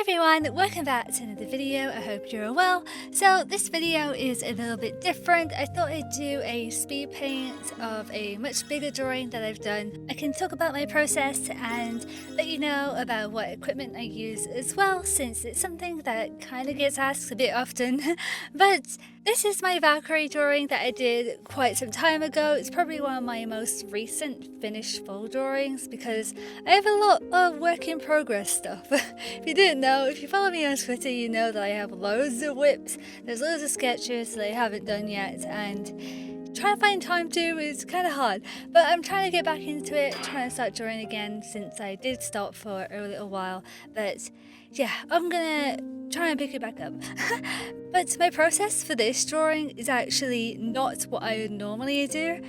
everyone, welcome back to another video. I hope you're all well. So this video is a little bit different. I thought I'd do a speed paint of a much bigger drawing that I've done. I can talk about my process and let you know about what equipment I use as well, since it's something that kind of gets asked a bit often. But this is my Valkyrie drawing that I did quite some time ago. It's probably one of my most recent finished full drawings because I have a lot of work in progress stuff. If you didn't know, if you follow me on Twitter, you know that I have loads of whips. There's loads of sketches that I haven't done yet, and trying to find time to is kind of hard. But I'm trying to get back into it, trying to start drawing again since I did stop for a little while. But yeah, I'm gonna try and pick it back up. But my process for this drawing is actually not what I would normally do.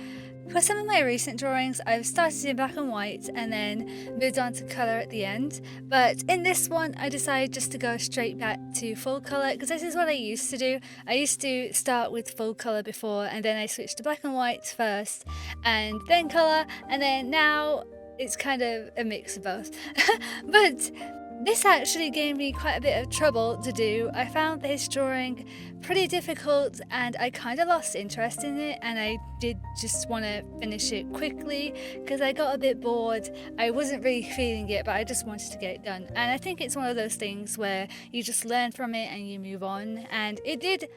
For some of my recent drawings, I've started in black and white and then moved on to colour at the end. But in this one, I decided just to go straight back to full colour because this is what I used to do. I used to start with full colour before, and then I switched to black and white first and then colour, and then now it's kind of a mix of both. But this actually gave me quite a bit of trouble to do. I found this drawing pretty difficult and I kind of lost interest in it, and I did just want to finish it quickly because I got a bit bored. I wasn't really feeling it, but I just wanted to get it done. And I think it's one of those things where you just learn from it and you move on, and I did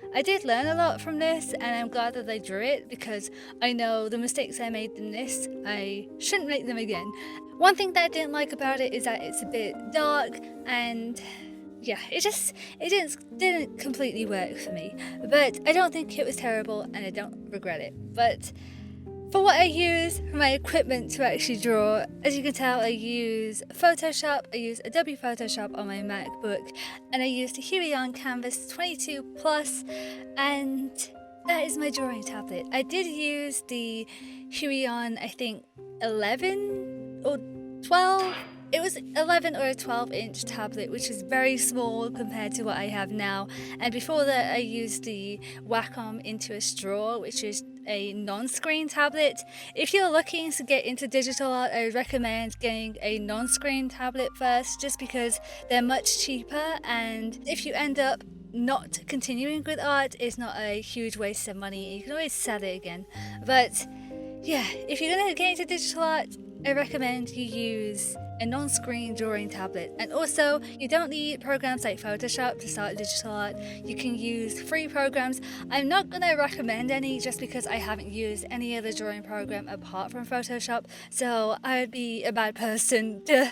learn a lot from this, and I'm glad that I drew it because I know the mistakes I made in this, I shouldn't make them again. One thing that I didn't like about it is that it's a bit dark, and yeah, it didn't completely work for me. But I don't think it was terrible and I don't regret it. But for what I use for my equipment to actually draw, as you can tell, I use Photoshop, I use Adobe Photoshop on my MacBook, and I use the Huion Kamvas 22 Plus, and that is my drawing tablet. I did use the Huion, I think 11 or 12. It was 11 or a 12-inch tablet, which is very small compared to what I have now. And before that, I used the Wacom Into a Straw, which is a non-screen tablet. If you're looking to get into digital art, I would recommend getting a non-screen tablet first, just because they're much cheaper, and if you end up not continuing with art, it's not a huge waste of money. You can always sell it again. But yeah, if you're gonna get into digital art, I recommend you use a non-screen drawing tablet. And also, you don't need programs like Photoshop to start digital art. You can use free programs. I'm not going to recommend any just because I haven't used any other drawing program apart from Photoshop, so I would be a bad person to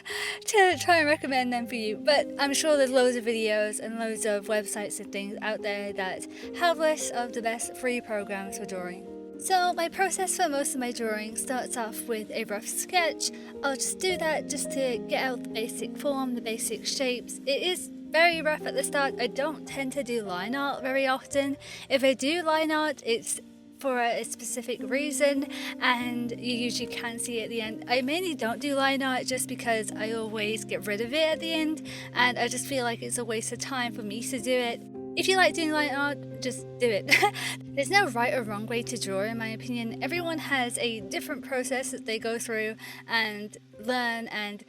try and recommend them for you. But I'm sure there's loads of videos and loads of websites and things out there that have lists of the best free programs for drawing. So my process for most of my drawings starts off with a rough sketch. I'll just do that just to get out the basic form, the basic shapes. It is very rough at the start. I don't tend to do line art very often. If I do line art, it's for a specific reason, and you usually can see it at the end. I mainly don't do line art just because I always get rid of it at the end, and I just feel like it's a waste of time for me to do it. If you like doing line art, just do it. There's no right or wrong way to draw, in my opinion. Everyone has a different process that they go through and learn and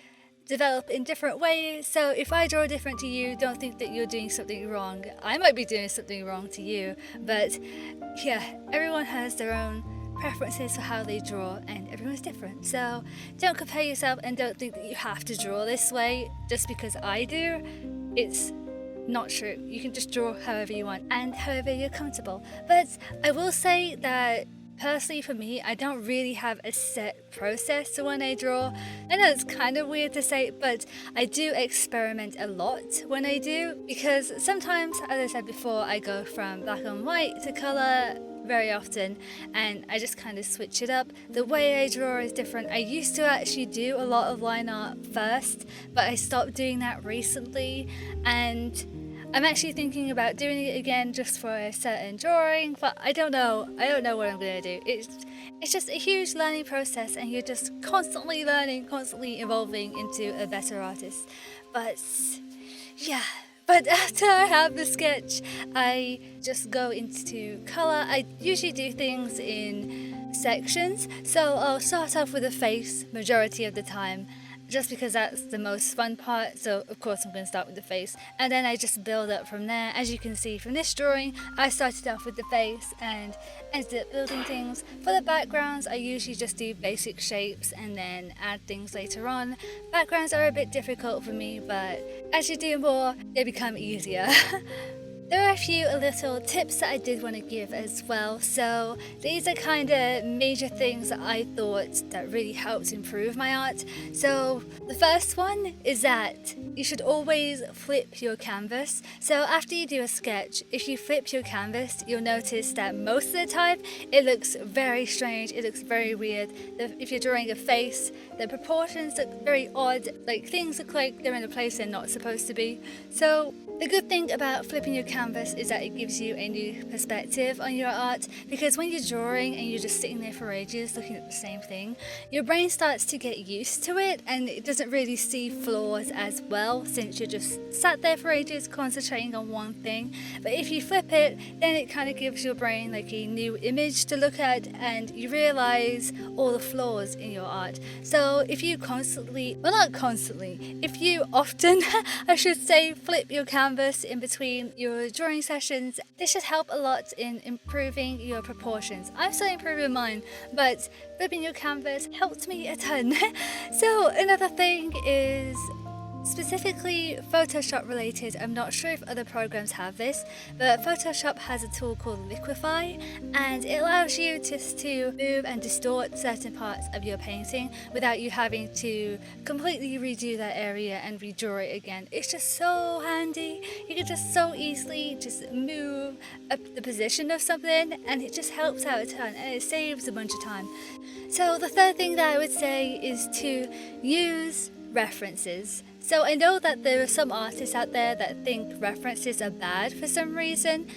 develop in different ways. So if I draw different to you, don't think that you're doing something wrong. I might be doing something wrong to you, but yeah, everyone has their own preferences for how they draw, and everyone's different. So don't compare yourself and don't think that you have to draw this way just because I do. It's not true. You can just draw however you want and however you're comfortable. But I will say that personally for me, I don't really have a set process when I draw. I know it's kind of weird to say, but I do experiment a lot when I do, because sometimes, as I said before, I go from black and white to colour very often, and I just kind of switch it up. The way I draw is different. I used to actually do a lot of line art first, but I stopped doing that recently, and I'm actually thinking about doing it again just for a certain drawing, but I don't know what I'm going to do. It's just a huge learning process, and you're just constantly learning, constantly evolving into a better artist. But yeah. But after I have the sketch, I just go into colour. I usually do things in sections, so I'll start off with a face majority of the time, just because that's the most fun part. So of course I'm going to start with the face, and then I just build up from there. As you can see from this drawing, I started off with the face and ended up building things. For the backgrounds, I usually just do basic shapes and then add things later on. Backgrounds are a bit difficult for me, but as you do more, they become easier. There are a few little tips that I did want to give as well. So these are kind of major things that I thought that really helped improve my art. So the first one is that you should always flip your canvas. So after you do a sketch, if you flip your canvas, you'll notice that most of the time it looks very strange, it looks very weird. If you're drawing a face, the proportions look very odd, like things look like they're in a place they're not supposed to be. So the good thing about flipping your canvas is that it gives you a new perspective on your art, because when you're drawing and you're just sitting there for ages looking at the same thing, your brain starts to get used to it and it doesn't really see flaws as well, since you're just sat there for ages concentrating on one thing. But if you flip it, then it kind of gives your brain like a new image to look at and you realize all the flaws in your art. So if you if you often I should say, flip your canvas in between your drawing sessions, this should help a lot in improving your proportions. I'm still improving mine, but flipping your canvas helped me a ton. So another thing is specifically Photoshop related. I'm not sure if other programs have this, but Photoshop has a tool called Liquify, and it allows you just to move and distort certain parts of your painting without you having to completely redo that area and redraw it again. It's just so handy. You can just so easily just move up the position of something, and it just helps out a ton and it saves a bunch of time. So the third thing that I would say is to use references. So I know that there are some artists out there that think references are bad for some reason.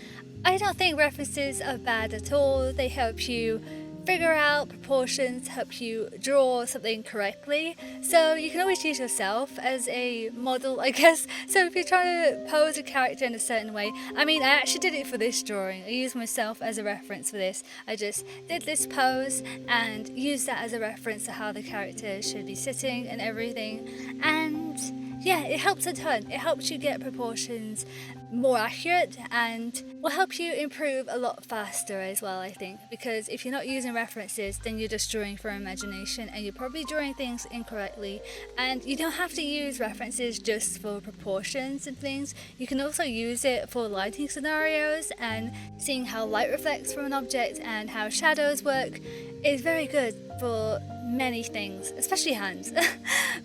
I don't think references are bad at all. They help you figure out proportions, help you draw something correctly. So you can always use yourself as a model, I guess. So if you're trying to pose a character in a certain way, I mean, I actually did it for this drawing. I used myself as a reference for this. I just did this pose and used that as a reference to how the character should be sitting and everything. And yeah, it helps a ton. It helps you get proportions more accurate and will help you improve a lot faster as well, I think, because if you're not using references, then you're just drawing from imagination and you're probably drawing things incorrectly. And you don't have to use references just for proportions and things. You can also use it for lighting scenarios, and seeing how light reflects from an object and how shadows work is very good for many things, especially hands.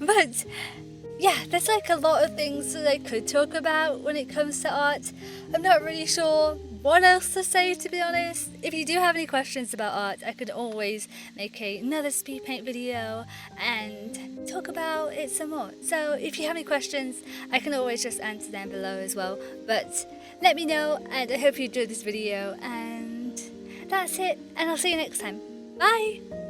But yeah, there's like a lot of things that I could talk about when it comes to art. I'm not really sure what else to say, to be honest. If you do have any questions about art, I could always make another speed paint video and talk about it some more. So if you have any questions, I can always just answer them below as well. But let me know, and I hope you enjoyed this video, and that's it, and I'll see you next time. Bye!